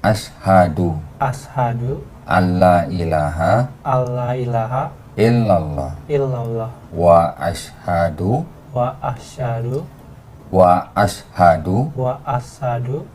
Ashhadu Ashhadu alla ilaha alla ilaha illallah illallah wa ashhadu wa asyhadu wa ashhadu wa ashhadu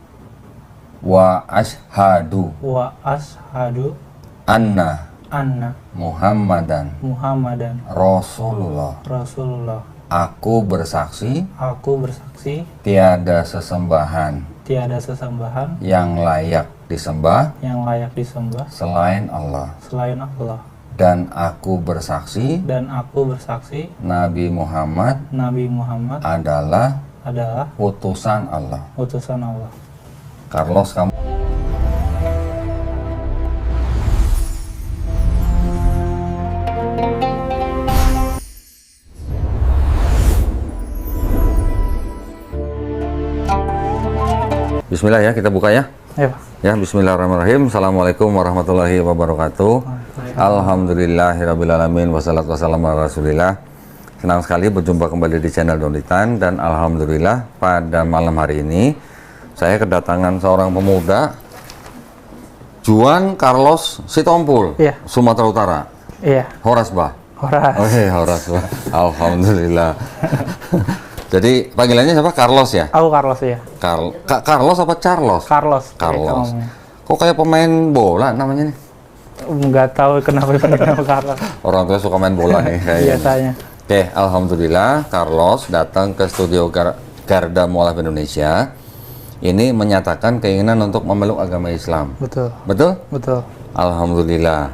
wa ashhadu wa ashhadu anna anna Muhammadan Muhammadan Rasulullah. Rasulullah. Aku bersaksi Aku bersaksi tiada sesembahan tiada sesembahan yang layak disembah yang layak disembah selain Allah. selain Allah. Dan aku bersaksi Dan aku bersaksi Nabi Muhammad Nabi Muhammad adalah adalah utusan Allah. utusan Allah. Carlos, kamu Bismillah ya, kita buka ya. Ya, Pak. Ya, bismillahirrahmanirrahim. Assalamualaikum warahmatullahi wabarakatuh. Alhamdulillahirrabbilalamin. Wassalatu wassalamu ala rasulillah. Senang sekali berjumpa kembali di channel Donitan. Dan alhamdulillah pada malam hari ini saya kedatangan seorang pemuda, Juan Carlos Sitompul, Iya. Sumatera Utara. Iya, Horas bah. Horas. Horas bah. Alhamdulillah. Jadi panggilannya siapa? Carlos ya? Aku Carlos ya. Carlos apa Charlos? Carlos. Carlos. Kok kayak pemain bola namanya nih? Nggak tahu kenapa dipanggil nama Carlos. Orang tua suka main bola nih kayaknya. Biasanya. Oke, alhamdulillah Carlos datang ke studio Garda Mualaf Indonesia. Ini menyatakan keinginan untuk memeluk agama Islam. Betul. Betul? Betul. Alhamdulillah.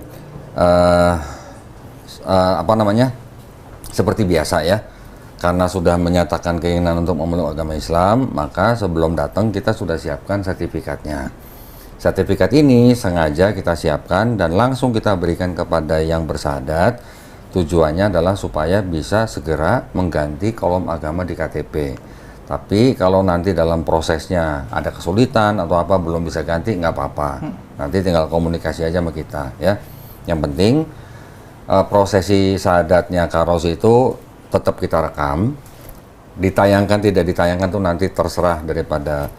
Apa namanya? Seperti biasa ya. Karena sudah menyatakan keinginan untuk memeluk agama Islam, maka sebelum datang kita sudah siapkan sertifikatnya. Sertifikat ini sengaja kita siapkan dan langsung kita berikan kepada yang bersahadat. Tujuannya adalah supaya bisa segera mengganti kolom agama di KTP. Tapi kalau nanti dalam prosesnya ada kesulitan atau apa belum bisa ganti, nggak apa-apa. Nanti tinggal komunikasi aja sama kita ya. Yang penting prosesi sahadatnya Carlos itu tetap kita rekam, ditayangkan tidak ditayangkan tuh nanti terserah daripada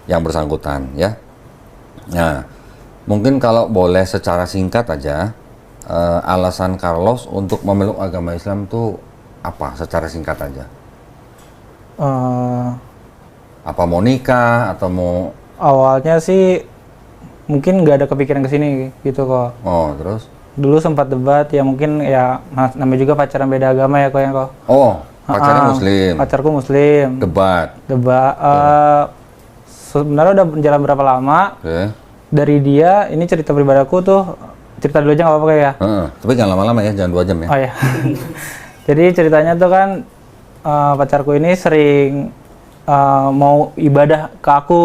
yang bersangkutan ya. Nah, mungkin kalau boleh secara singkat aja, alasan Carlos untuk memeluk agama Islam tuh apa? Secara singkat aja. Apa mau nikah atau mau? Awalnya sih mungkin nggak ada kepikiran ke sini gitu kok. Oh, terus? Dulu sempat debat ya, mungkin ya namanya juga pacaran beda agama ya kok yang kok. Oh, pacarnya Muslim. Pacarku Muslim. Debat. Sebenarnya udah berjalan berapa lama? Oke. Dari dia, ini cerita pribadi aku tuh, cerita dulu aja nggak apa-apa ya? Tapi jangan lama-lama ya, jangan 2 jam ya. Oh ya. Jadi ceritanya tuh kan pacarku ini sering mau ibadah ke aku,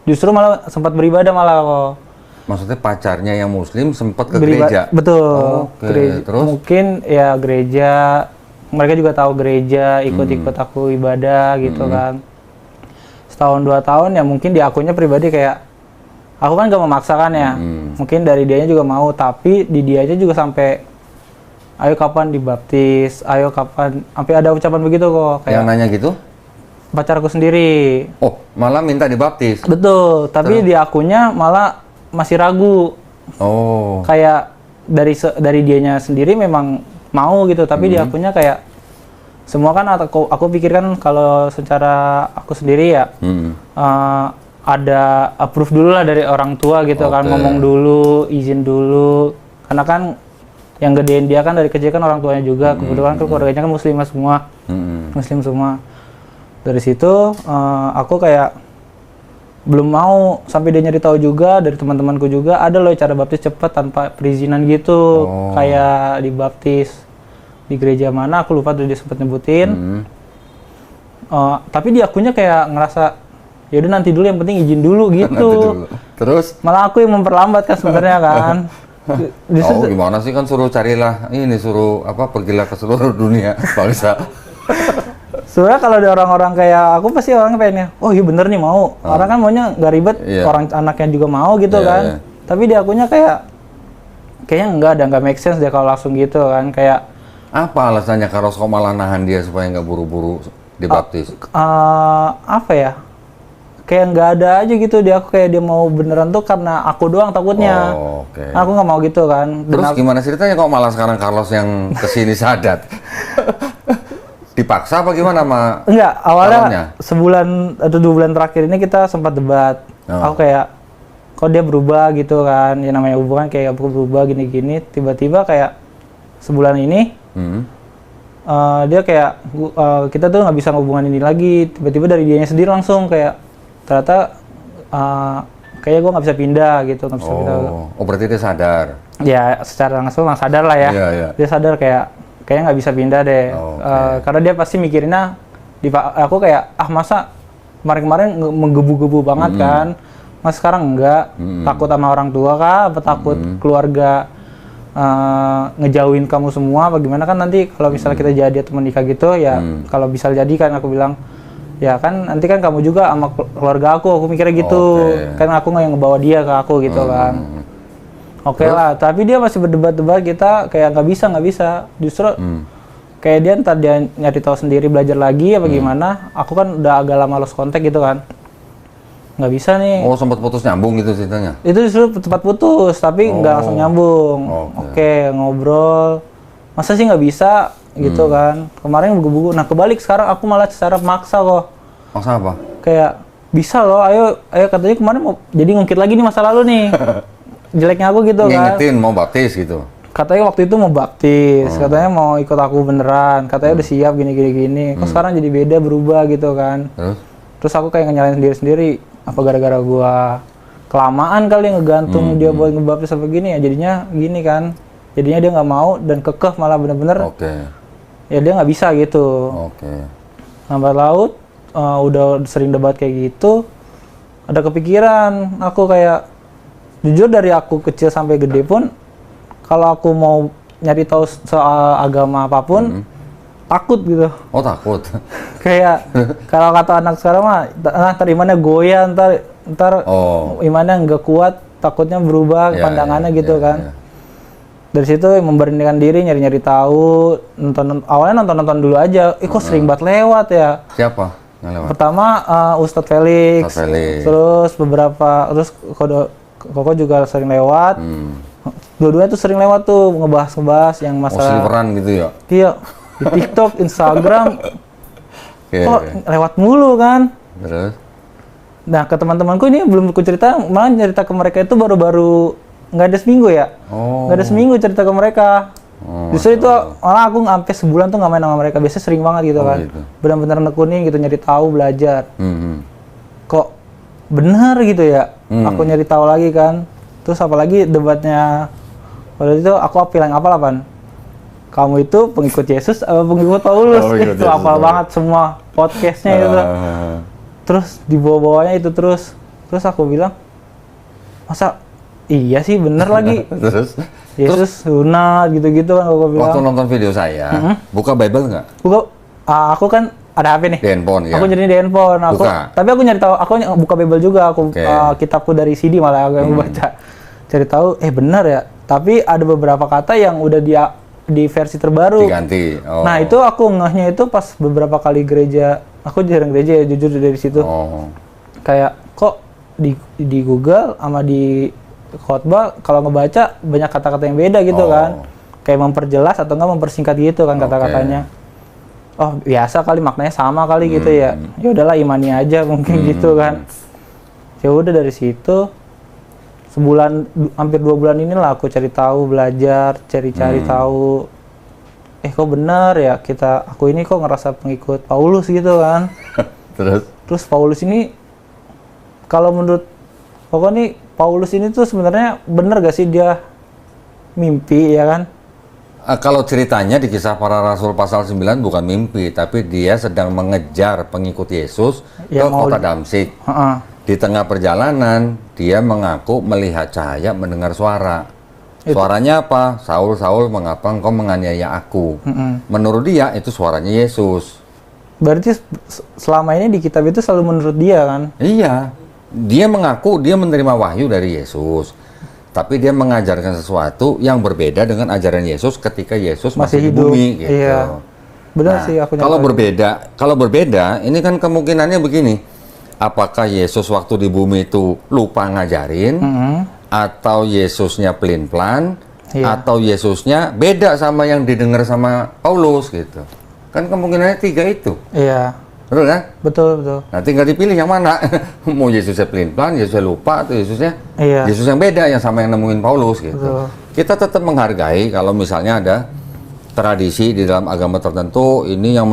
justru malah sempat beribadah malah kok. Maksudnya pacarnya yang Muslim sempat ke gereja? Betul. Oke, terus? Mungkin ya gereja, mereka juga tahu gereja, ikut-ikut aku ibadah gitu kan. Setahun 2 tahun ya mungkin di akunnya pribadi kayak, aku kan gak memaksakan ya. Mungkin dari dianya juga mau, tapi di dianya juga sampai, ayo kapan dibaptis, ayo kapan, sampai ada ucapan begitu kok. Kayak yang nanya gitu? Pacarku sendiri. Oh, malah minta dibaptis? Betul, tapi di akunnya malah masih ragu. Oh. Kayak dari dianya sendiri memang mau gitu, tapi di akunnya kayak semua kan aku pikirkan kalau secara aku sendiri ya ada approve dulu lah dari orang tua gitu kan, ngomong dulu, izin dulu, karena kan yang gedein dia kan dari kecil kan orang tuanya juga, kebetulan kan keluarganya kan muslimah semua, muslim semua. Dari situ aku kayak belum mau, sampai dia nyari tahu juga dari teman-temanku juga ada loh cara baptis cepat tanpa perizinan gitu. Kayak dibaptis di gereja mana aku lupa tuh dia sempat nyebutin. Tapi di akunnya kayak ngerasa ya udah nanti dulu, yang penting izin dulu gitu. Terus malah aku yang memperlambat kan sebenarnya kan. Gimana sih, kan suruh carilah ini, suruh apa, pergilah ke seluruh dunia bangsa. Sebenarnya kalau ada orang-orang kayak aku pasti orangnya pengennya, oh iya bener nih mau. Orang kan maunya nggak ribet, orang anaknya juga mau gitu kan. Tapi di akunya kayaknya nggak make sense deh kalau langsung gitu kan. Kayak apa alasannya Carlos kok malah nahan dia supaya nggak buru-buru dibaptis? Apa ya? kayak nggak ada aja gitu dia, aku kayak dia mau beneran tuh karena aku doang takutnya. Oke. Aku nggak mau gitu kan. Dan Terus gimana ceritanya kok malah sekarang Carlos yang kesini Sadat? Dipaksa apa gimana sama enggak, awalnya calonnya? sebulan atau 2 bulan terakhir ini kita sempat debat. Aku kayak, kok dia berubah gitu kan, ya namanya hubungan kayak aku berubah gini-gini, tiba-tiba kayak sebulan ini, dia kayak, kita tuh nggak bisa hubungan ini lagi, tiba-tiba dari dianya sendiri langsung kayak, ternyata kayaknya gue nggak bisa pindah gitu, nggak bisa pindah. Oh, berarti dia sadar? Ya, secara langsung sadar lah ya, dia sadar kayaknya nggak bisa pindah deh, karena dia pasti mikirinnya, aku kayak masa kemarin-kemarin menggebu-gebu banget kan, mas sekarang enggak, takut sama orang tua kah, apa takut keluarga ngejauhin kamu semua, bagaimana kan nanti kalau misalnya kita jadi atau menikah gitu ya, kalau bisa jadi kan aku bilang, ya kan nanti kan kamu juga sama keluarga aku mikirnya gitu, kan aku nggak yang ngebawa dia ke aku gitu kan. Oke lah, tapi dia masih berdebat-debat, kita kayak nggak bisa, justru kayak dia ntar dia nyari tahu sendiri belajar lagi apa gimana, aku kan udah agak lama lost contact gitu kan, nggak bisa nih. Oh, sempat putus nyambung gitu ceritanya? Itu justru cepat putus, tapi nggak langsung nyambung. Oke, ngobrol, masa sih nggak bisa gitu kan, kemarin buku-buku, nah kebalik sekarang aku malah secara maksa kok. Maksa apa? Kayak, bisa loh, ayo katanya kemarin mau jadi ngungkit lagi nih masa lalu nih. Jeleknya aku gitu kan. Ngingetin mau baptis gitu. Katanya waktu itu mau baptis, katanya mau ikut aku beneran, katanya udah siap gini. Kok sekarang jadi beda, berubah gitu kan. Terus aku kayak nyalain sendiri, apa gara-gara gua kelamaan kali ngegantung dia buat ngebaptis apa gini ya, jadinya gini kan. Jadinya dia nggak mau dan kekeh malah bener-bener. Ya dia nggak bisa gitu. Lambat laut, udah sering debat kayak gitu, ada kepikiran aku kayak, jujur dari aku kecil sampai gede pun, kalau aku mau nyari tahu soal agama apapun, takut gitu. Oh, takut? Kayak kalau kata anak sekarang mah, ntar imannya goyah, ntar imannya nggak kuat, takutnya berubah pandangannya gitu kan. Dari situ memberanikan diri, nyari-nyari tahu, awalnya nonton dulu aja. Kok sering banget lewat ya? Siapa yang lewat? Pertama Ustadz Felix, terus terus Koko juga sering lewat. Dua-duanya tuh sering lewat tuh ngebahas yang masalah seliweran gitu ya? Iya, di TikTok, Instagram, kok lewat mulu kan. Terus? Nah, ke teman-temanku ini belum aku cerita, malah cerita ke mereka itu baru nggak ada seminggu ya, nggak ada seminggu cerita ke mereka. Justru itu malah aku sampai sebulan tuh nggak main sama mereka, biasanya sering banget gitu kan, benar-benar nekunin gitu, nyari tahu, belajar. Kok benar gitu ya, aku nyari tahu lagi kan. Terus apalagi debatnya waktu itu aku bilang apa lah, kamu itu pengikut Yesus atau pengikut Paulus? Itu hafal banget semua podcastnya itu. Terus dibawa-bawanya itu terus aku bilang, masa iya sih bener lagi. Terus Yesus sunat gitu-gitu kan aku bilang. Waktu nonton video saya, buka Bible nggak? Buka, aku kan ada HP nih. Di handphone ya. Aku nyari di handphone. Tapi aku nyari tahu, aku buka Bible juga. Aku kitabku dari CD malah aku yang baca. Cari tahu, benar ya. Tapi ada beberapa kata yang udah di versi terbaru. Diganti. Nah itu aku ngehnya itu pas beberapa kali gereja. Aku jarang gereja ya, jujur dari situ. Kayak kok di Google sama di khotbah kalau ngebaca banyak kata-kata yang beda gitu kan. Kayak memperjelas atau enggak mempersingkat gitu kan kata-katanya. Oh biasa kali, maknanya sama kali gitu ya. Ya udahlah imani aja mungkin gitu kan. Ya udah dari situ sebulan, hampir 2 bulan inilah aku cari tahu, belajar, cari-cari tahu. Kok benar ya aku ini kok ngerasa pengikut Paulus gitu kan. Terus Paulus ini kalau menurut pokoknya Paulus ini tuh sebenarnya benar gak sih dia mimpi ya kan? Kalau ceritanya di Kisah Para Rasul pasal 9 bukan mimpi, tapi dia sedang mengejar pengikut Yesus ke kota Damsyik. Di tengah perjalanan, dia mengaku melihat cahaya, mendengar suara. Suaranya apa? Saul, Saul, mengapa engkau menganiaya aku? Menurut dia, itu suaranya Yesus. Berarti selama ini di kitab itu selalu menurut dia kan? Iya. Dia mengaku dia menerima wahyu dari Yesus. Tapi dia mengajarkan sesuatu yang berbeda dengan ajaran Yesus ketika Yesus masih hidup di bumi. Gitu. Iya. Benar sih aku kalau berbeda, ini kan kemungkinannya begini. apakah Yesus waktu di bumi itu lupa ngajarin, atau Yesusnya pelin-pelan, atau Yesusnya beda sama yang didengar sama Paulus gitu. Kan kemungkinannya 3 itu. Iya. Betul kan? Betul, betul. Nah, tinggal dipilih yang mana. Mau Yesusnya pelin-pelan, Yesusnya lupa, atau Yesusnya Yesus yang beda yang sama yang nemuin Paulus gitu. Betul. Kita tetap menghargai kalau misalnya ada tradisi di dalam agama tertentu, ini yang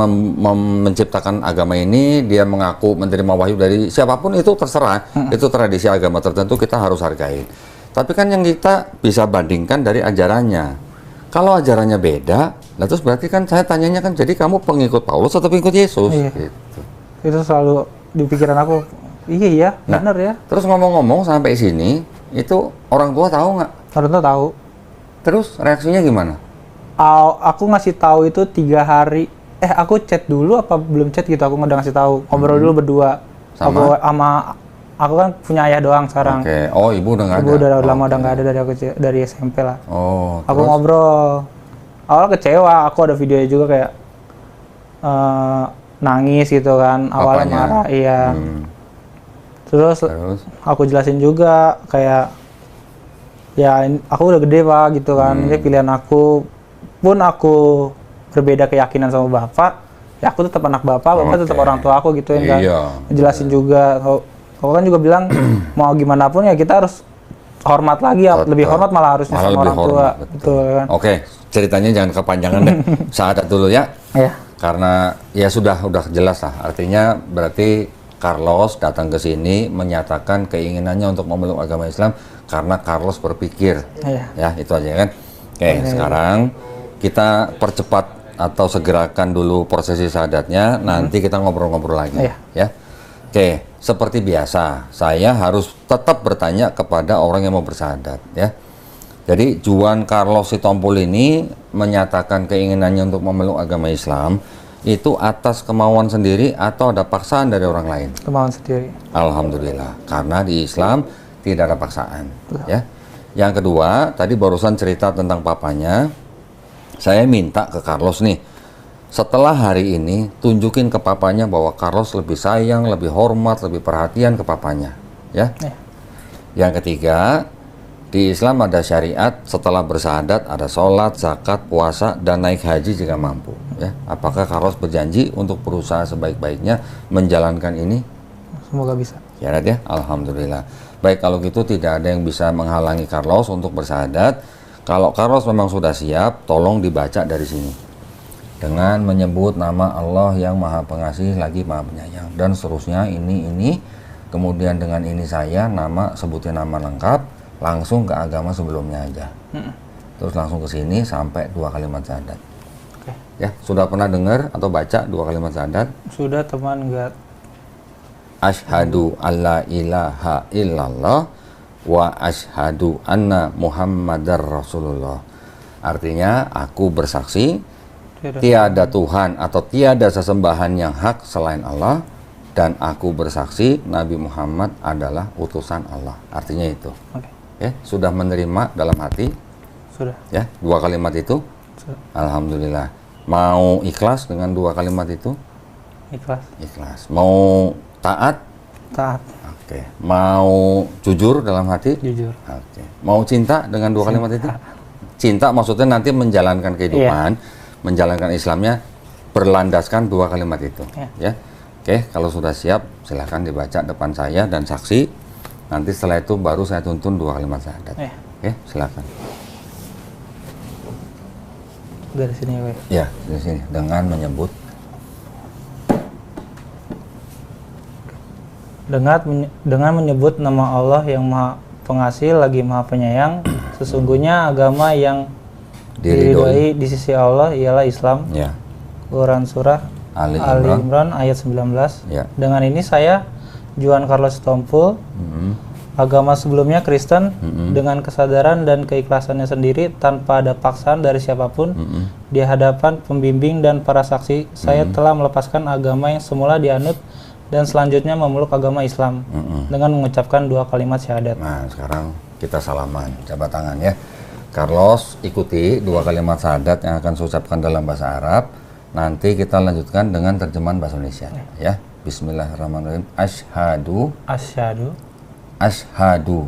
menciptakan agama ini, dia mengaku menerima wahyu dari siapapun, itu terserah. Itu tradisi agama tertentu, kita harus hargai. Tapi kan yang kita bisa bandingkan dari ajarannya. Kalau ajarannya beda, nah terus berarti kan saya tanyanya kan, jadi kamu pengikut Paulus atau pengikut Yesus? Iya. Gitu. Itu selalu di pikiran aku. Iya, Nah, benar ya. Terus ngomong-ngomong sampai sini, itu orang tua tahu nggak? Orang tua tahu. Terus reaksinya gimana? Aku ngasih tahu itu 3 hari. Aku chat dulu apa belum chat gitu? Aku udah ngasih tahu. Ngobrol dulu berdua. Aku kan punya ayah doang sekarang. Oke. Oh, ibu udah nggak ada? Ibu udah lama udah nggak ada dari SMP lah. Oh. Aku ngobrol. Awalnya kecewa. Aku ada videonya juga kayak nangis gitu kan. Awalnya Apanya? marah. Iya. Terus aku jelasin juga kayak ya aku udah gede pak gitu kan. Ini pilihan aku. Pun aku berbeda keyakinan sama bapak, ya aku tetap anak bapak tetap orang tua aku gitu ya kan. Jelasin juga. Aku kan juga bilang mau gimana pun ya kita harus hormat lagi ya, lebih hormat malah harusnya sama orang tua. Betul kan. Oke, ceritanya jangan kepanjangan deh. Syahadat dulu ya. Iya. Karena ya udah jelas lah. Artinya berarti Carlos datang ke sini menyatakan keinginannya untuk memeluk agama Islam karena Carlos berpikir. Iya. Ya, itu aja kan. Oke, sekarang kita percepat atau segerakan dulu prosesi syahadatnya, nanti kita ngobrol-ngobrol lagi. Ya. Oke, seperti biasa, saya harus tetap bertanya kepada orang yang mau bersyahadat, ya. Jadi Juan Carlos Sitompul ini menyatakan keinginannya untuk memeluk agama Islam itu atas kemauan sendiri atau ada paksaan dari orang lain? Kemauan sendiri. Alhamdulillah, karena di Islam tidak ada paksaan, ya. Yang kedua, tadi barusan cerita tentang papanya. Saya minta ke Carlos nih, setelah hari ini tunjukin ke papanya bahwa Carlos lebih sayang, lebih hormat, lebih perhatian ke papanya, ya. Yang ketiga, di Islam ada syariat setelah bersyahadat ada sholat, zakat, puasa, dan naik haji jika mampu, ya. Apakah Carlos berjanji untuk berusaha sebaik-baiknya menjalankan ini? Semoga bisa. Ya, ya, alhamdulillah. Baik, kalau gitu tidak ada yang bisa menghalangi Carlos untuk bersyahadat. Kalau Carlos memang sudah siap, tolong dibaca dari sini. Dengan menyebut nama Allah yang Maha Pengasih lagi Maha Penyayang dan seterusnya, ini kemudian dengan ini saya sebutin nama lengkap, langsung ke agama sebelumnya aja. Terus langsung ke sini sampai 2 kalimat syahadat. Ya, sudah pernah dengar atau baca 2 kalimat syahadat? Sudah, teman, enggak. Asyhadu alla ilaha illallah wa asyhadu anna Muhammadar Rasulullah. Artinya aku bersaksi tiada Tuhan atau tiada sesembahan yang hak selain Allah, dan aku bersaksi Nabi Muhammad adalah utusan Allah. Artinya itu. Ya, sudah menerima dalam hati? Sudah. Ya, 2 kalimat itu? Sudah. Alhamdulillah. Mau ikhlas dengan 2 kalimat itu? Ikhlas. Ikhlas. Mau taat? Taat. Oke. Mau jujur dalam hati? Jujur. Oke. Mau cinta dengan 2 kalimat itu? Cinta maksudnya nanti menjalankan kehidupan, menjalankan Islamnya berlandaskan 2 kalimat itu. Ya. Oke, kalau sudah siap silahkan dibaca depan saya dan saksi. Nanti setelah itu baru saya tuntun 2 kalimat syahadat. Oke, silakan. Dari sini ya, Pak. Ya, dari sini dengan menyebut dengan menyebut nama Allah yang Maha Pengasih lagi Maha Penyayang. Sesungguhnya agama yang diridhoi di sisi Allah ialah Islam. Ya. Quran surah Ali Imran ayat 19. Ya. Dengan ini saya Juan Carlos Sitompul, agama sebelumnya Kristen, dengan kesadaran dan keikhlasannya sendiri tanpa ada paksaan dari siapapun, di hadapan pembimbing dan para saksi, saya telah melepaskan agama yang semula dianut dan selanjutnya memeluk agama Islam dengan mengucapkan 2 kalimat syahadat. Nah, sekarang kita salaman, jabat tangan ya. Carlos, ikuti 2 kalimat syahadat yang akan saya ucapkan dalam bahasa Arab. Nanti kita lanjutkan dengan terjemahan bahasa Indonesia, ya. Bismillahirrahmanirrahim. Asyhadu asyhadu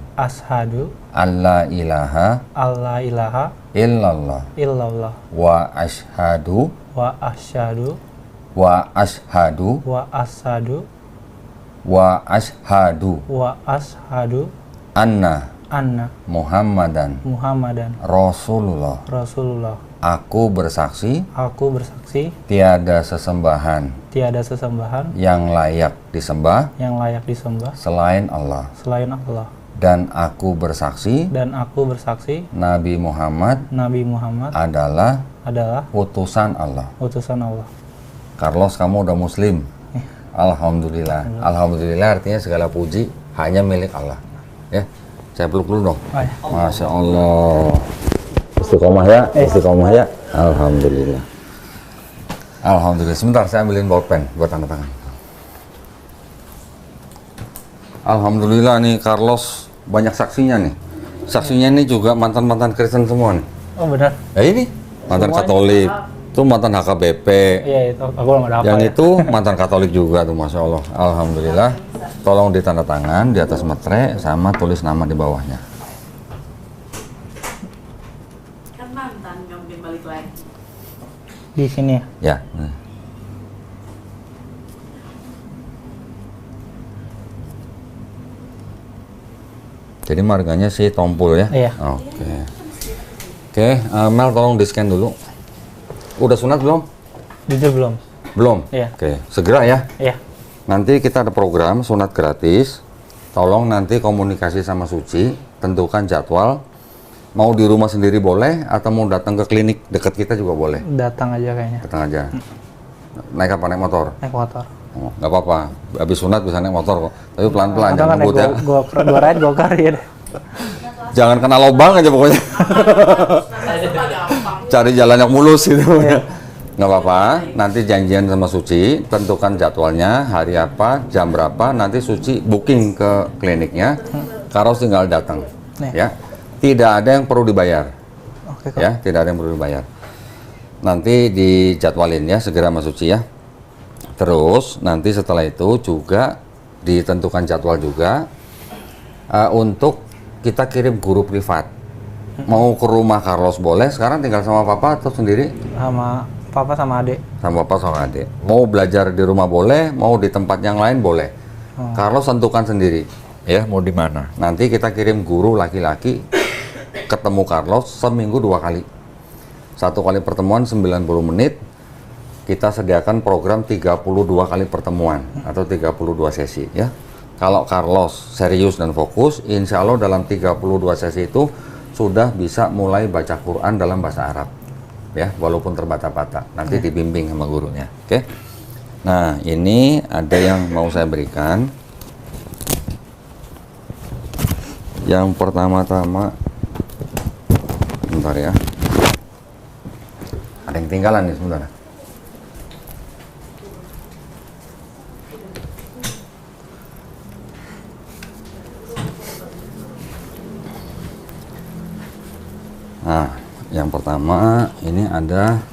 alla ilaha alla ilaha illallah illallah wa asyhadu wa asyhadu wa asyhadu wa asyhadu wa asyhadu wa asyhadu anna anna Muhammadan Muhammadan Rasulullah. Rasulullah. Aku bersaksi Aku bersaksi tiada sesembahan tiada sesembahan yang layak disembah yang layak disembah selain Allah, selain Allah, dan aku bersaksi dan aku bersaksi Nabi Muhammad Nabi Muhammad adalah adalah utusan Allah. utusan Allah. Carlos, kamu udah muslim. Alhamdulillah. Alhamdulillah artinya segala puji hanya milik Allah. Ya, saya peluk dulu dong. Oh, ya. Masya Allah. Istiqomah ya, istiqomah ya. Alhamdulillah. Alhamdulillah. Sebentar, saya ambilin bolpen buat tanda tangan. Alhamdulillah nih Carlos banyak saksinya nih. Saksinya ini juga mantan-mantan Kristen semua nih. Oh benar. Ya ini mantan Semuanya. Katolik, itu mantan HKBP. Iya itu aku nggak ada apa Yang ya. itu mantan Katolik juga tuh, Masya Allah. Alhamdulillah. Tolong ditanda tangan di atas materai sama tulis nama di bawahnya. Kan mantan nggak mungkin balik lagi. Di sini ya. Ya. Jadi marganya si Tompul ya? Iya. Oke. Oke, Mel tolong di-scan dulu. Udah sunat belum? Jujur belum? Belum? Iya. Oke, segera ya. Iya. Nanti kita ada program sunat gratis. Tolong nanti komunikasi sama Suci, tentukan jadwal. Mau di rumah sendiri boleh, atau mau datang ke klinik dekat kita juga boleh. Datang aja kayaknya. Datang aja. Naik apa? Naik motor? Naik motor. Oh, nggak apa-apa. Habis sunat bisa naik motor kok. Tapi pelan-pelan, Atau jangan kan naik ngebut ya. dua ride gokar ya deh. Jangan kena lubang aja pokoknya. Serba gampang. Cari jalan yang mulus gitu. Nggak apa-apa. Nanti janjian sama Suci, tentukan jadwalnya, hari apa, jam berapa. Nanti Suci booking ke kliniknya. Carlos tinggal datang. Nih. Ya. Tidak ada yang perlu dibayar. Oke kok. Ya, tidak ada yang perlu dibayar. Nanti dijadwalin ya, segera sama Suci ya. Terus nanti setelah itu juga ditentukan jadwal juga untuk kita kirim guru privat. Mau ke rumah Carlos boleh, sekarang tinggal sama papa atau sendiri? Sama papa sama adik. Sama papa sama adik. Mau belajar di rumah boleh, mau di tempat yang lain boleh. Carlos tentukan sendiri, ya mau di mana. Nanti kita kirim guru laki-laki ketemu Carlos seminggu 2 kali. 1 kali pertemuan 90 menit. Kita sediakan program 32 kali pertemuan atau 32 sesi ya. Kalau Carlos serius dan fokus, insya Allah dalam 32 sesi itu sudah bisa mulai baca Quran dalam bahasa Arab ya, walaupun terbata-bata. Nanti dibimbing sama gurunya. Oke. Nah, ini ada yang mau saya berikan. Yang pertama-tama, bentar ya. Ada yang tinggalan nih sebentar. Nah, yang pertama ini ada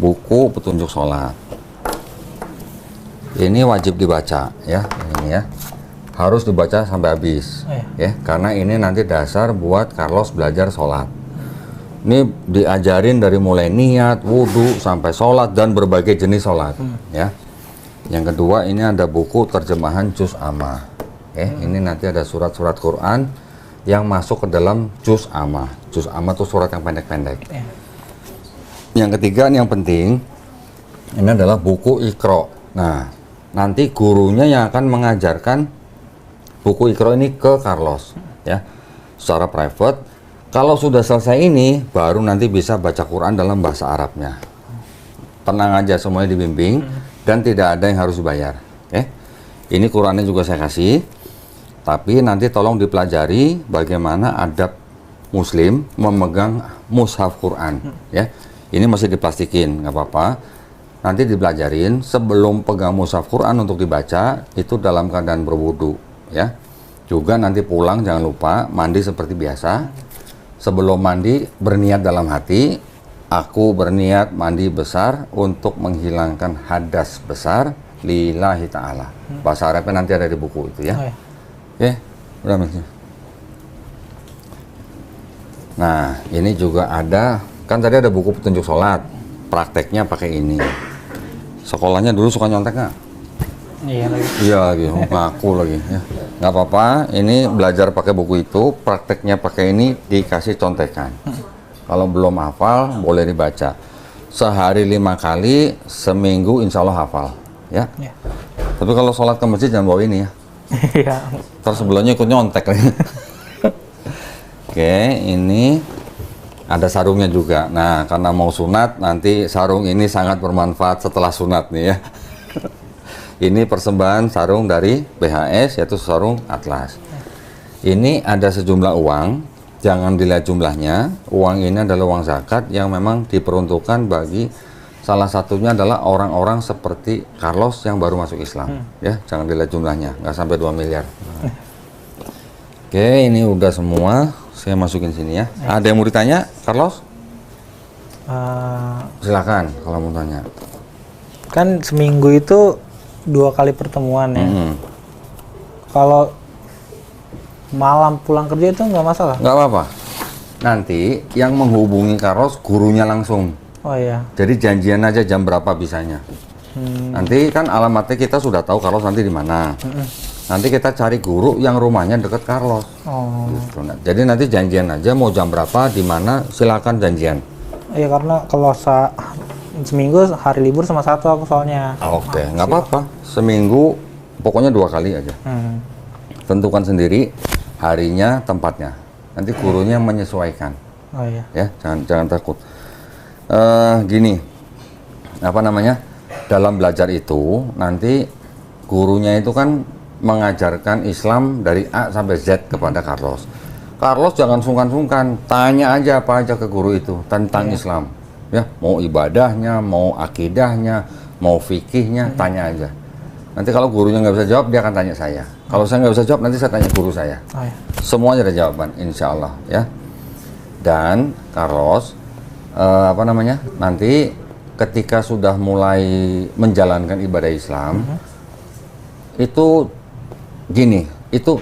buku petunjuk sholat. Ini wajib dibaca ya, ini ya. Harus dibaca sampai habis, ya, karena ini nanti dasar buat Carlos belajar sholat. Ini diajarin dari mulai niat, wudhu, sampai sholat dan berbagai jenis sholat, ya. Yang kedua ini ada buku terjemahan Juz Amma. Ini nanti ada surat-surat Quran yang masuk ke dalam Juz Amma. Juz Amma itu surat yang pendek-pendek. Yang ketiga ini yang penting, ini adalah buku Iqra. Nah, nanti gurunya yang akan mengajarkan buku Iqra ini ke Carlos, ya, secara private. Kalau sudah selesai ini, baru nanti bisa baca Quran dalam bahasa Arabnya. Tenang aja, semuanya dibimbing dan tidak ada yang harus dibayar. Ini Qurannya juga saya kasih, tapi nanti tolong dipelajari bagaimana adab Muslim memegang mushaf Quran. Ya, ini masih diplastikin, nggak apa-apa. Nanti dipelajarin sebelum pegang mushaf Quran untuk dibaca itu dalam keadaan berwudu. Ya, juga nanti pulang jangan lupa mandi seperti biasa. Sebelum mandi berniat dalam hati, aku berniat mandi besar untuk menghilangkan hadas besar lillahi ta'ala. Bahasa Arabnya nanti ada di buku itu ya. Oh, ya. Oke, udah Mas. Nah, ini juga ada, kan tadi ada buku petunjuk sholat, prakteknya pakai ini. Sekolahnya dulu suka nyontek nggak? Iya lagi. Iya lagi, ngaku lagi ya. Nggak apa-apa, ini belajar pakai buku itu, prakteknya pakai ini, dikasih contekan. Kalau belum hafal, boleh dibaca. Sehari 5 kali, seminggu insya Allah hafal. Ya. Ya. Tapi kalau sholat ke masjid jangan bawa ini ya. Iya. Terus sebelumnya ikut nyontek lagi. Oke, ini ada sarungnya juga. Nah, karena mau sunat, nanti sarung ini sangat bermanfaat setelah sunat nih ya. Ini persembahan sarung dari BHS, yaitu sarung Atlas. Ini ada sejumlah uang, jangan dilihat jumlahnya. Uang ini adalah uang zakat yang memang diperuntukkan bagi salah satunya adalah orang-orang seperti Carlos yang baru masuk Islam. Ya, jangan dilihat jumlahnya, nggak sampai 2 miliar. Oke, ini udah semua. Saya masukin sini ya. Ada yang mau ditanya, Carlos? Silakan kalau mau tanya. Kan seminggu itu 2 kali pertemuan ya. Kalau malam pulang kerja itu nggak masalah? Nggak apa-apa. Nanti yang menghubungi Carlos gurunya langsung. Oh iya. Jadi janjian aja jam berapa bisanya. Nanti kan alamatnya kita sudah tahu Carlos nanti di mana. Nanti kita cari guru yang rumahnya deket Carlos. Oh. Gitu. Nah, jadi nanti janjian aja mau jam berapa, di mana, silakan janjian. Iya karena kalau seminggu hari libur sama satu aku soalnya. Oke, nggak apa-apa. Seminggu pokoknya 2 kali aja. Tentukan sendiri harinya, tempatnya. Nanti gurunya menyesuaikan. Oh iya. Ya, jangan takut. Gini, apa namanya? Dalam belajar itu nanti gurunya itu kan mengajarkan Islam dari A sampai Z kepada Carlos. Carlos jangan sungkan-sungkan, tanya aja apa aja ke guru itu tentang Islam. Ya, mau ibadahnya, mau akidahnya, mau fikihnya, tanya aja. Nanti kalau gurunya nggak bisa jawab, dia akan tanya saya. Kalau saya nggak bisa jawab, nanti saya tanya guru saya. Oh iya. Semuanya ada jawaban, insya Allah ya. Dan Carlos, apa namanya? Nanti ketika sudah mulai menjalankan ibadah Islam, itu gini, itu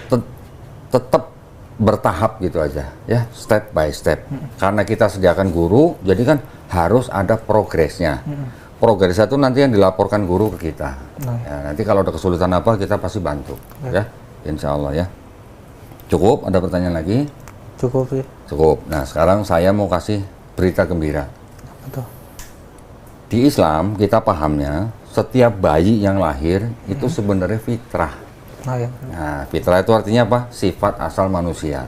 tetap bertahap gitu aja ya, step by step. Karena kita sediakan guru, jadi kan harus ada progresnya. Progresnya itu nanti yang dilaporkan guru ke kita. Ya, nanti kalau ada kesulitan apa, kita pasti bantu ya, insya Allah ya. Cukup? Ada pertanyaan lagi? Cukup sih. Cukup. Nah, sekarang saya mau kasih berita gembira. Betul. Di Islam kita pahamnya setiap bayi yang lahir itu sebenarnya fitrah. Oh iya. Nah, fitrah itu artinya apa? Sifat asal manusia.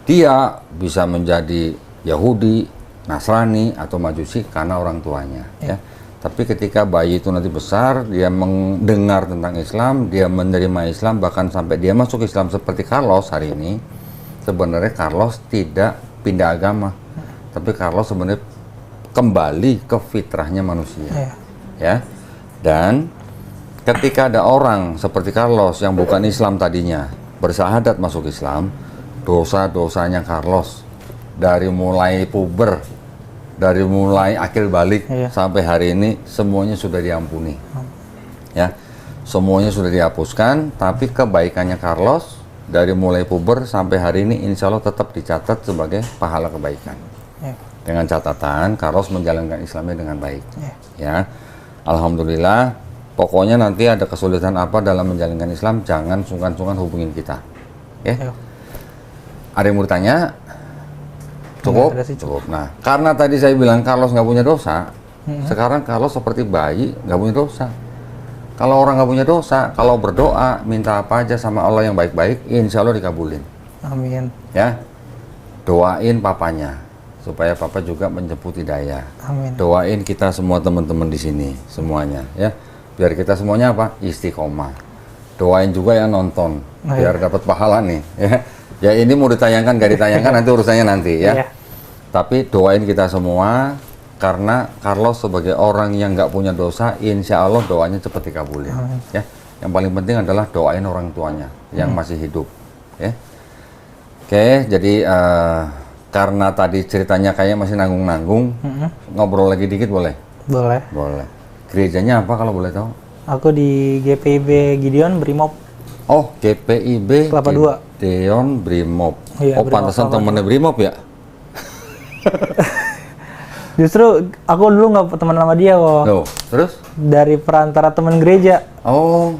Dia bisa menjadi Yahudi, Nasrani, atau Majusi karena orang tuanya. Ya. Tapi ketika bayi itu nanti besar, dia mendengar tentang Islam, dia menerima Islam, bahkan sampai dia masuk Islam seperti Carlos hari ini, sebenarnya Carlos tidak pindah agama. Tapi Carlos sebenarnya kembali ke fitrahnya manusia. Ya. Dan ketika ada orang seperti Carlos yang bukan Islam tadinya bersyahadat masuk Islam, dosa-dosanya Carlos dari mulai puber, dari mulai akil balik sampai hari ini semuanya sudah diampuni. Ya, semuanya sudah dihapuskan, tapi kebaikannya Carlos dari mulai puber sampai hari ini insya Allah tetap dicatat sebagai pahala kebaikan. Dengan catatan Carlos menjalankan Islamnya dengan baik. Ya, alhamdulillah. Pokoknya nanti ada kesulitan apa dalam menjalankan Islam, jangan sungkan-sungkan hubungin kita. Ya. Ada yang mau ditanya? Cukup? Cukup. Nah, karena tadi saya bilang Carlos nggak punya dosa, sekarang Carlos seperti bayi nggak punya dosa. Kalau orang nggak punya dosa, kalau berdoa, minta apa aja sama Allah yang baik-baik, insya Allah dikabulin. Amin. Ya, doain papanya supaya papa juga menjemput hidayah. Amin. Doain kita semua teman-teman di sini semuanya, ya. Biar kita semuanya apa? Istiqomah. Doain juga yang nonton, biar dapat pahala nih. Ya ini mau ditayangkan, gak ditayangkan nanti urusannya nanti ya. Tapi doain kita semua, karena Carlos sebagai orang yang nggak punya dosa, insya Allah doanya cepat dikabulin. Ya. Yang paling penting adalah doain orang tuanya yang masih hidup. Ya. Oke, jadi karena tadi ceritanya kayaknya masih nanggung-nanggung, ngobrol lagi dikit boleh? Boleh. Boleh. Gerejanya apa kalau boleh tahu? Aku di GPIB Gideon Brimob. Oh, GPIB Kelapa II. Gideon Brimob. Iya, Oh, Brimob pantesan Kelapa temennya Brimob ya? Justru aku dulu nggak teman sama dia kok. Loh, terus? Dari perantara teman gereja. Oh,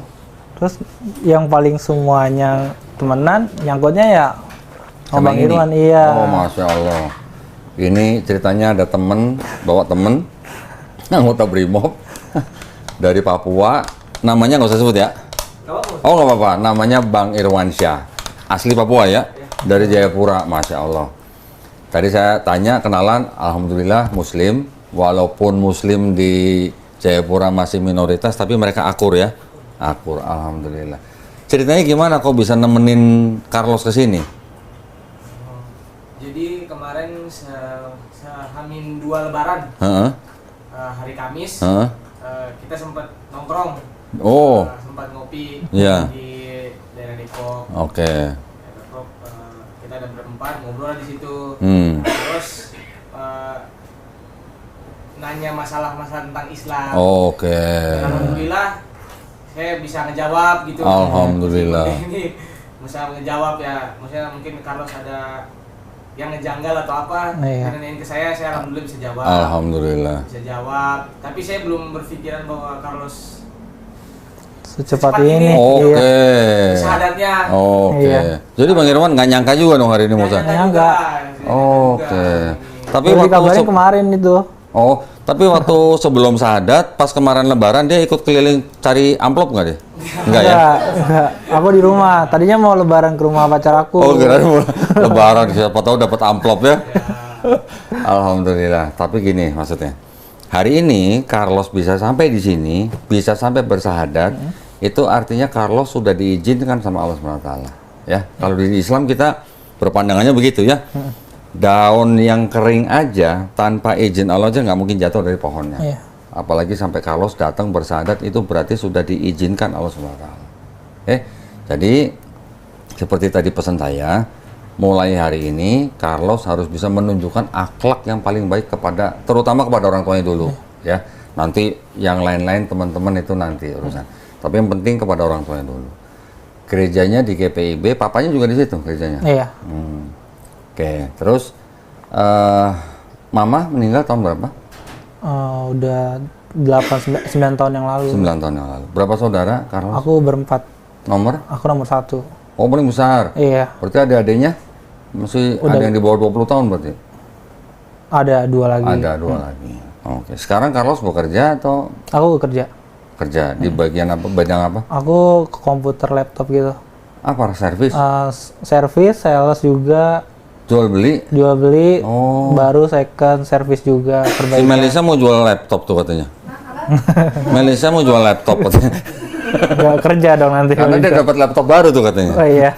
Terus yang paling semuanya temenan, nyangkutnya ya sama Bang ini? Irwan, iya. Oh, Masya Allah. Ini ceritanya ada bawa temen, anggota Brimob dari Papua. Namanya nggak usah sebut ya? Oh, nggak apa-apa. Namanya Bang Irwansyah. Asli Papua ya? Dari Jayapura, Masya Allah. Tadi saya tanya, kenalan, Alhamdulillah Muslim. Walaupun Muslim di Jayapura masih minoritas, tapi mereka akur ya? Akur, Alhamdulillah. Ceritanya gimana kok bisa nemenin Carlos ke sini? Jadi kemarin Hamin 2 Lebaran, Heeh. hari Kamis, Heeh. kita sempat nongkrong, Oh, sempat ngopi Iya. di daerah Depok. oke. Depok, kita ada berempat ngobrol di situ. Hmm. Terus nanya masalah-masalah tentang Islam. Oke. Dan alhamdulillah saya bisa ngejawab gitu. Alhamdulillah. Ini bisa ngejawab ya. Maksudnya mungkin Carlos ada yang ngejanggal atau apa, Iya. nanyain ke saya alhamdulillah bisa jawab. Alhamdulillah. Bisa jawab. Tapi saya belum berpikiran bahwa Carlos Secepat Secepat ini. ini. Oke. Iya. syahadatnya. Oke. Iya. Jadi Bang Irwan nggak nyangka juga dong hari ini Musa? Nggak nyangka. Oke. Tapi Baru waktu dikabarin kemarin itu. tapi waktu sebelum syahadat, pas kemarin Lebaran dia ikut keliling cari amplop nggak dia? Enggak ya? Enggak. Aku di rumah. Tadinya mau lebaran ke rumah pacar aku. Oh, kirain mau Lebaran siapa tahu dapat amplop ya? Alhamdulillah. Tapi gini maksudnya. Hari ini Carlos bisa sampai di sini, bisa sampai bersahadat, itu artinya Carlos sudah diizinkan sama Allah SWT. Ya, kalau di Islam kita berpandangannya begitu ya. Daun yang kering aja tanpa izin Allah aja nggak mungkin jatuh dari pohonnya. Iya. Apalagi sampai Carlos datang bersahadat itu berarti sudah diizinkan Allah SWT. Jadi seperti tadi pesan saya, mulai hari ini Carlos harus bisa menunjukkan akhlak yang paling baik terutama kepada orang tuanya dulu, ya. Nanti yang lain-lain teman-teman itu nanti urusan. Tapi yang penting kepada orang tuanya dulu. Gerejanya di GPIB, papanya juga di situ gerejanya. Iya. Oke, terus Mama meninggal tahun berapa? Udah 9 tahun yang lalu. 9 tahun yang lalu. Berapa saudara, Carlos? Aku berempat. Nomor? Aku nomor 1. Oh, paling besar. Iya. Berarti ada adiknya? Masih Udah. ada yang di bawah 20 tahun berarti? Ada 2 lagi. Ada 2 lagi. Oke. Sekarang Carlos bekerja atau Aku kerja. kerja di bagian apa? Bidang apa? Aku ke komputer laptop gitu. Apa? Servis? Servis, sales juga, Jual beli? jual beli, Oh. baru second, servis juga, Si perbaikan. Melisa mau jual laptop tuh katanya. Melisa mau jual laptop katanya. Nggak kerja dong nanti. Karena dia dapat laptop baru tuh katanya. Oh iya.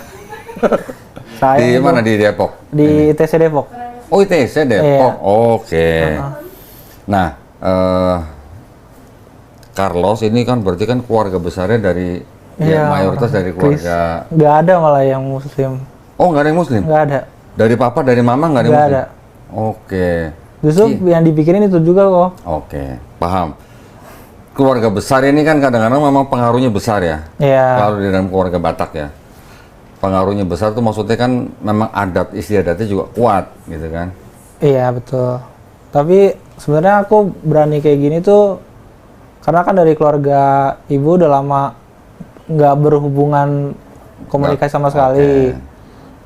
Saya Di itu mana? Di Depok? di ITC Depok. Oh, ITC Depok. Iya. Oke. Nah, Carlos ini kan berarti kan keluarga besarnya dari Iya, mayoritas dari keluarga. Nggak ada malah yang muslim. Oh, nggak ada yang muslim? Nggak ada. Dari papa, dari mama nggak ada yang Nggak muslim? ada. Oke. Justru yang dipikirin itu juga kok. Oke, paham. Keluarga besar ini kan kadang-kadang memang pengaruhnya besar ya. Iya. Kalau di dalam keluarga Batak ya. Pengaruhnya besar tuh maksudnya kan memang adat istiadatnya juga kuat gitu kan. Iya betul. Tapi sebenarnya aku berani kayak gini tuh karena kan dari keluarga ibu udah lama nggak berhubungan komunikasi sama sekali.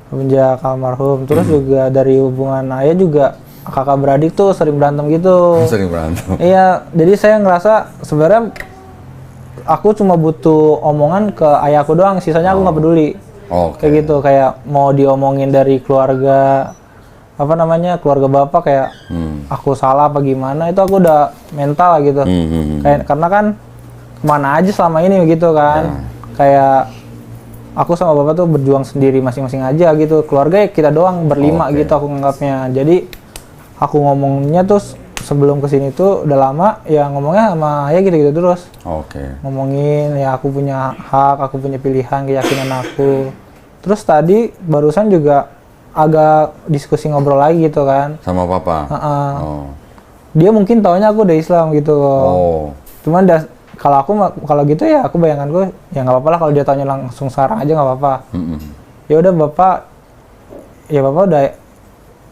Semenjak almarhum. Terus juga dari hubungan ayah juga kakak beradik tuh sering berantem gitu. Sering berantem. Iya, jadi saya ngerasa sebenarnya aku cuma butuh omongan ke ayahku doang, sisanya aku nggak peduli. Oke. Kayak gitu, kayak mau diomongin dari keluarga apa namanya keluarga bapak kayak aku salah apa gimana itu aku udah mental gitu. Kayak karena kan kemana aja selama ini gitu kan, kayak aku sama bapak tuh berjuang sendiri masing-masing aja gitu, keluarga ya kita doang berlima gitu aku nganggapnya. Jadi aku ngomongnya tuh sebelum kesini tuh udah lama ya ngomongnya sama ayah gitu-gitu terus. Oke. Ngomongin ya aku punya hak, aku punya pilihan, keyakinan aku. Terus tadi barusan juga agak diskusi ngobrol lagi gitu kan. Sama papa? Heeh. Oh. Dia mungkin taunya aku udah Islam gitu. Oh. Cuman kalau aku kalau gitu ya aku bayanganku ya nggak apa-apa lah kalau dia tanya langsung sekarang aja nggak apa-apa. Ya udah bapak udah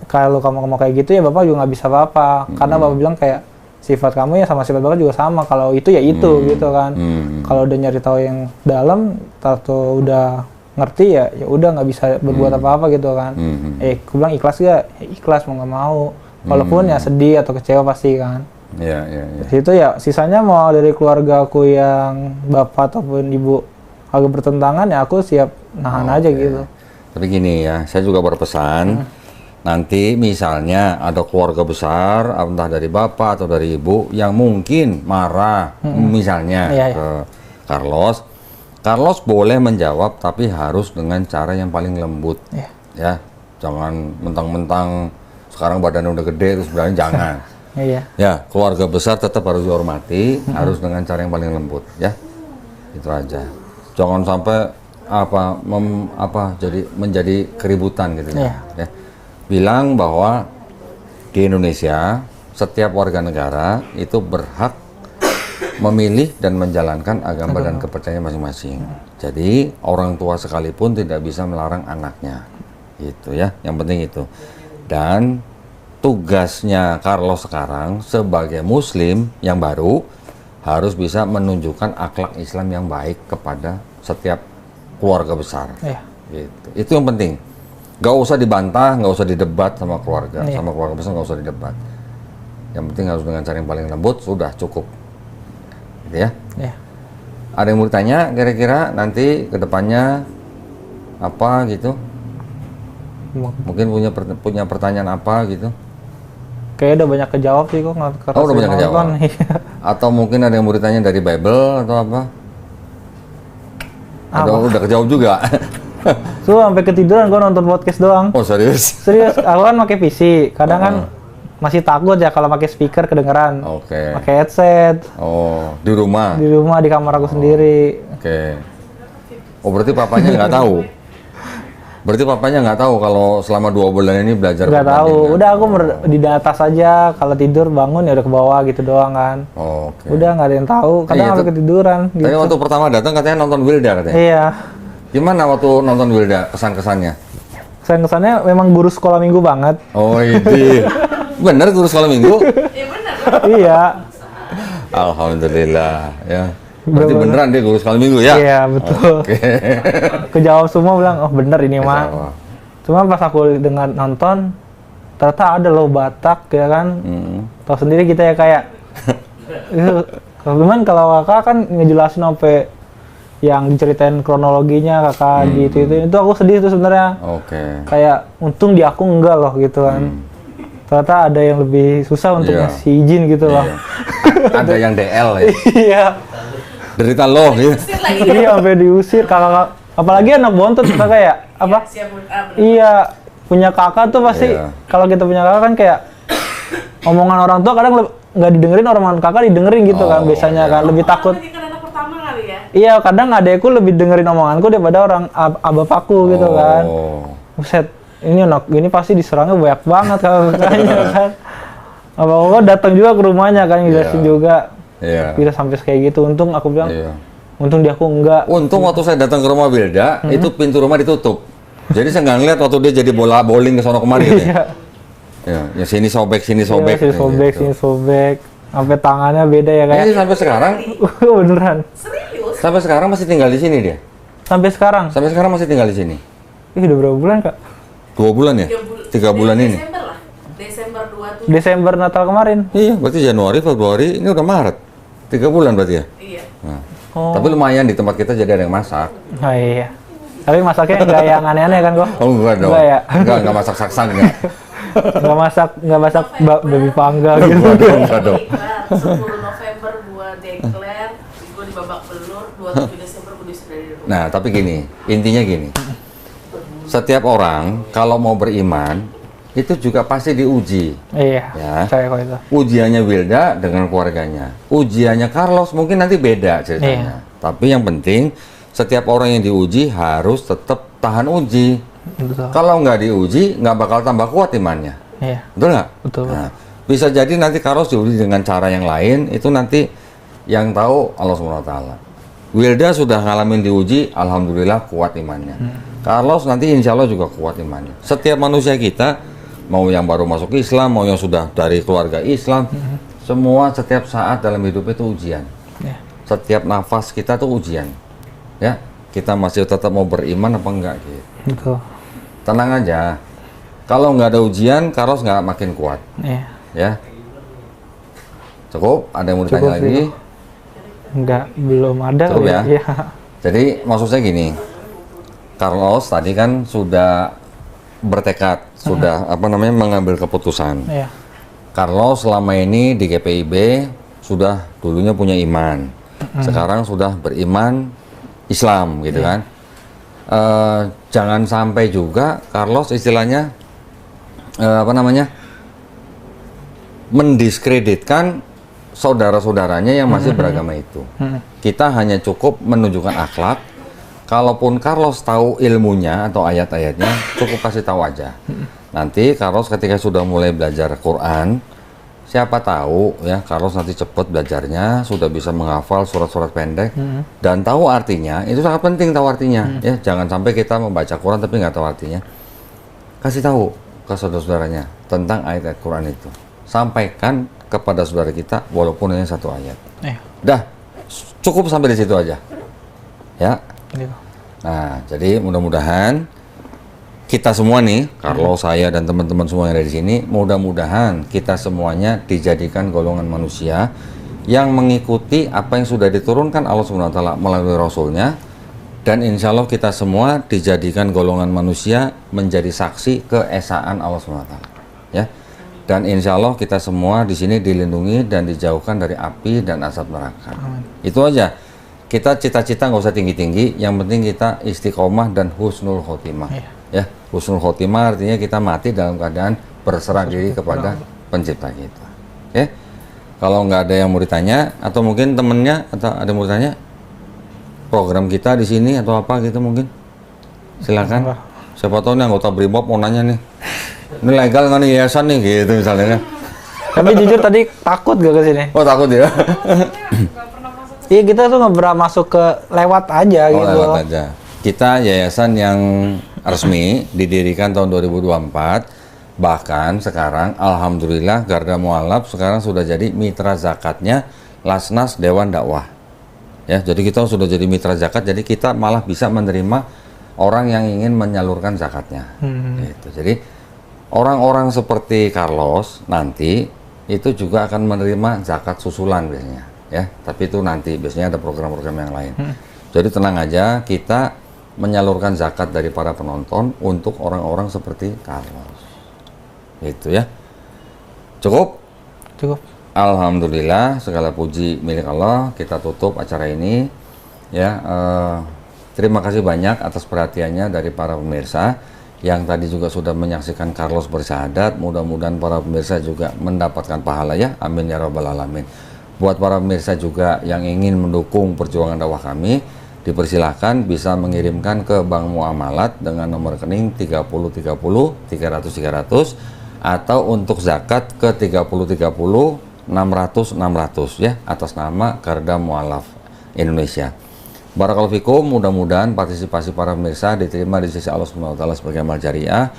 kalau kamu mau kayak gitu ya bapak juga nggak bisa apa-apa karena bapak bilang kayak sifat kamu ya sama sifat bapak juga sama, kalau itu ya itu gitu kan. Kalau udah nyari tahu yang dalam atau udah ngerti ya udah nggak bisa berbuat apa-apa gitu kan. Aku bilang ikhlas gak? Ya, ikhlas mau nggak mau, walaupun ya sedih atau kecewa pasti kan. Iya. Itu ya sisanya mau dari keluarga aku yang bapak ataupun ibu agak bertentangan ya aku siap nahan aja gitu. Tapi gini ya, saya juga berpesan, nanti misalnya ada keluarga besar, entah dari bapak atau dari ibu, yang mungkin marah, misalnya ke Carlos. Carlos boleh menjawab, tapi harus dengan cara yang paling lembut. Ya, jangan mentang-mentang sekarang badannya udah gede, terus sebenarnya jangan. Ya, keluarga besar tetap harus dihormati, harus dengan cara yang paling lembut, ya. Itu aja. Jangan sampai jadi menjadi keributan gitu ya. Bilang bahwa di Indonesia setiap warga negara itu berhak memilih dan menjalankan agama dan kepercayaan masing-masing. Jadi orang tua sekalipun tidak bisa melarang anaknya, gitu ya. Yang penting itu. Dan tugasnya Carlos sekarang sebagai Muslim yang baru harus bisa menunjukkan akhlak Islam yang baik kepada setiap keluarga besar. Gitu. Itu yang penting. Gak usah dibantah, gak usah didebat sama keluarga, sama keluarga besar gak usah didebat. Yang penting harus dengan cara yang paling lembut, sudah cukup. Gitu ya. Ada yang mau ditanya kira-kira nanti ke depannya apa gitu? Mungkin punya pertanyaan apa gitu? Kayaknya udah banyak kejawab sih kok. Udah banyak kejawab. Atau mungkin ada yang mau ditanya dari Bible atau apa? Udah kejawab juga. Tuh sampai ketiduran gua nonton podcast doang. Oh serius? Serius, aku kan pakai PC. Kadang kan masih takut ya kalau pakai speaker kedengeran. Pakai headset. Oh, di rumah? Di rumah, di kamar aku sendiri. Oh berarti papanya nggak tahu? Berarti papanya nggak tahu kalau selama 2 bulan ini belajar? Nggak tahu. Udah aku di atas aja. Kalau tidur bangun ya udah ke bawah gitu doang kan. Udah nggak ada yang tahu. Kadang sampai ketiduran. Tadi gitu. waktu pertama datang katanya nonton Wilda katanya? Iya. Gimana waktu nonton Wilda kesan-kesannya? Kesan-kesannya memang guru sekolah minggu banget. Oh itu. Bener guru sekolah minggu? Iya benar. Iya. Alhamdulillah ya. Berarti beneran dia guru sekolah minggu ya? Iya betul. Kejawab semua bilang oh bener ini mah. Cuma pas aku dengan nonton ternyata ada loh Batak ya kan. Tahu sendiri kita ya kayak. Cuman kalau kakak kan ngejelasin sampai yang diceritain kronologinya kakak gitu itu aku sedih tuh sebenarnya. Kayak untung di aku enggak loh gitu kan. Ternyata ada yang lebih susah untuk ngasih izin gitu loh. Ada yang DL ya. Iya. Derita loh gitu. Iya sampai diusir kakak, apalagi anak bontot kakak ya apa? Iya punya kakak tuh pasti kalau kita punya kakak kan kayak omongan orang tua kadang nggak didengerin, omongan kakak didengerin gitu kan biasanya kan lebih takut. Anak pertama kali ya? Iya kadang adekku lebih dengerin omonganku daripada orang bapakku gitu kan. Buset ini anak ini pasti diserangnya banyak banget kakaknya kan. Apa datang juga ke rumahnya kan ngejelasin juga. Bisa sampai kayak gitu. Untung aku bilang, untung di aku enggak. Untung waktu saya datang ke rumah Wilda, itu pintu rumah ditutup. Jadi saya nggak ngeliat waktu dia jadi bola bowling ke sono kemari gitu. Ya sini sobek, sini sobek. Sini sobek, sini sobek. Sampai tangannya beda ya kayak. Ini sampai sekarang? Beneran. Serius? Sampai sekarang masih tinggal di sini dia? Sampai sekarang? Sampai sekarang masih tinggal di sini. Udah berapa bulan kak? 2 bulan ya? 3 bulan ini. Desember lah. Desember 27. Desember Natal kemarin. Iya, berarti Januari, Februari, ini udah Maret. 3 bulan berarti ya? Iya. Nah. Tapi lumayan di tempat kita jadi ada yang masak. Oh iya. Tapi masaknya nggak yang aneh-aneh kan kok? Oh enggak dong. Enggak ya? Enggak masak saksan enggak. nggak masak babi panggang gitu. Enggak dong. 10 November gua declare, gua di babak belur, 27 Desember gua diusir dari rumah. Nah, tapi gini, intinya gini. Setiap orang kalau mau beriman itu juga pasti diuji. Iya. Ya. Saya kok itu. Ujiannya Wilda dengan keluarganya. Ujiannya Carlos mungkin nanti beda ceritanya. Tapi yang penting setiap orang yang diuji harus tetap tahan uji. Betul. Kalau nggak diuji, nggak bakal tambah kuat imannya. Iya. Betul nggak? Betul. Nah, bisa jadi nanti Carlos diuji dengan cara yang lain, itu nanti Yang tahu Allah Subhanahu wa taala. Wilda sudah ngalamin diuji, alhamdulillah kuat imannya. Carlos nanti insya Allah juga kuat imannya. Setiap manusia kita, mau yang baru masuk Islam, mau yang sudah dari keluarga Islam, semua setiap saat dalam hidup itu ujian. Ya. Setiap nafas kita tuh ujian. Ya, kita masih tetap mau beriman apa enggak gitu. Betul. Tenang aja. Kalau nggak ada ujian, Carlos nggak makin kuat. Iya. Ya. Cukup? Ada yang mau ditanya Cukup, lagi? Enggak, belum ada. Cukup ya? Iya. Jadi maksud saya gini, Carlos tadi kan sudah bertekad, sudah mengambil keputusan. Iya. Carlos selama ini di GPIB sudah dulunya punya iman, sekarang sudah beriman Islam gitu kan. Jangan sampai juga Carlos istilahnya mendiskreditkan saudara-saudaranya yang masih beragama itu. Kita hanya cukup menunjukkan akhlak. Kalaupun Carlos tahu ilmunya atau ayat-ayatnya, cukup kasih tahu aja. Nanti Carlos ketika sudah mulai belajar Quran, siapa tahu ya Carlos nanti cepat belajarnya, sudah bisa menghafal surat-surat pendek dan tahu artinya. Itu sangat penting tahu artinya. Ya, jangan sampai kita membaca Quran tapi nggak tahu artinya. Kasih tahu ke saudara-saudaranya tentang ayat-ayat Quran itu. Sampaikan kepada saudara kita walaupun hanya satu ayat. Dah, cukup sampai di situ aja. Ya. Gitu. Nah, jadi mudah-mudahan kita semua nih, Carlos, saya dan teman-teman semua yang ada di sini, mudah-mudahan kita semuanya dijadikan golongan manusia yang mengikuti apa yang sudah diturunkan Allah Subhanahu wa taala melalui Rasulnya, dan insya Allah kita semua dijadikan golongan manusia menjadi saksi keesaan Allah Subhanahu wa taala. Ya. Dan insya Allah kita semua di sini dilindungi dan dijauhkan dari api dan asap neraka. Itu aja. Kita cita-cita nggak usah tinggi-tinggi, yang penting kita istiqomah dan husnul khotimah. Ya, husnul khotimah artinya kita mati dalam keadaan berserah diri kepada pencipta kita. Oke? Kalau nggak ada yang mau ditanya, atau mungkin temennya atau ada yang mau ditanya, program kita di sini atau apa gitu mungkin, silakan. Siapa tahu nih anggota Brimob mau nanya nih. Ini legal nggak nih yayasan nih gitu misalnya kan. Tapi jujur tadi takut gak ke sini? Oh takut ya? Iya, kita tuh nggak pernah masuk ke lewat aja Oh, gitu. lewat aja. Kita yayasan yang resmi didirikan tahun 2024. Bahkan sekarang alhamdulillah Garda Mualaf sekarang sudah jadi mitra zakatnya Lasnas Dewan Dakwah. Ya, jadi kita sudah jadi mitra zakat, jadi kita malah bisa menerima orang yang ingin menyalurkan zakatnya. Gitu. Jadi orang-orang seperti Carlos nanti itu juga akan menerima zakat susulan biasanya, ya. Tapi itu nanti biasanya ada program-program yang lain. Jadi tenang aja, kita menyalurkan zakat dari para penonton untuk orang-orang seperti Carlos. Itu ya. Cukup? Cukup. Alhamdulillah, segala puji milik Allah. Kita tutup acara ini. Ya, terima kasih banyak atas perhatiannya dari para pemirsa yang tadi juga sudah menyaksikan Carlos bersyahadat. Mudah-mudahan para pemirsa juga mendapatkan pahala ya. Amin ya rabbal alamin. Buat para pemirsa juga yang ingin mendukung perjuangan dakwah kami, dipersilahkan bisa mengirimkan ke Bank Muamalat dengan nomor rekening 3030 300 300 atau untuk zakat ke 3030 600 600 ya, atas nama Garda Mualaf Indonesia. Barakallahu fikum, mudah-mudahan partisipasi para pemirsa diterima di sisi Allah Subhanahu wa taala sebagai amal jariah.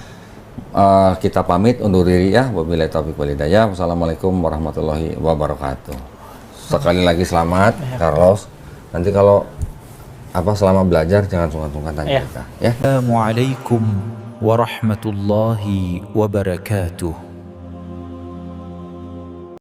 Kita pamit undur diri ya. Wabillahi taufiq wal hidayah. Wassalamualaikum warahmatullahi wabarakatuh. Sekali lagi selamat Carlos. Nanti kalau selama belajar jangan sungkan-sungkan tanya kita ya. Assalamualaikum warahmatullahi wabarakatuh.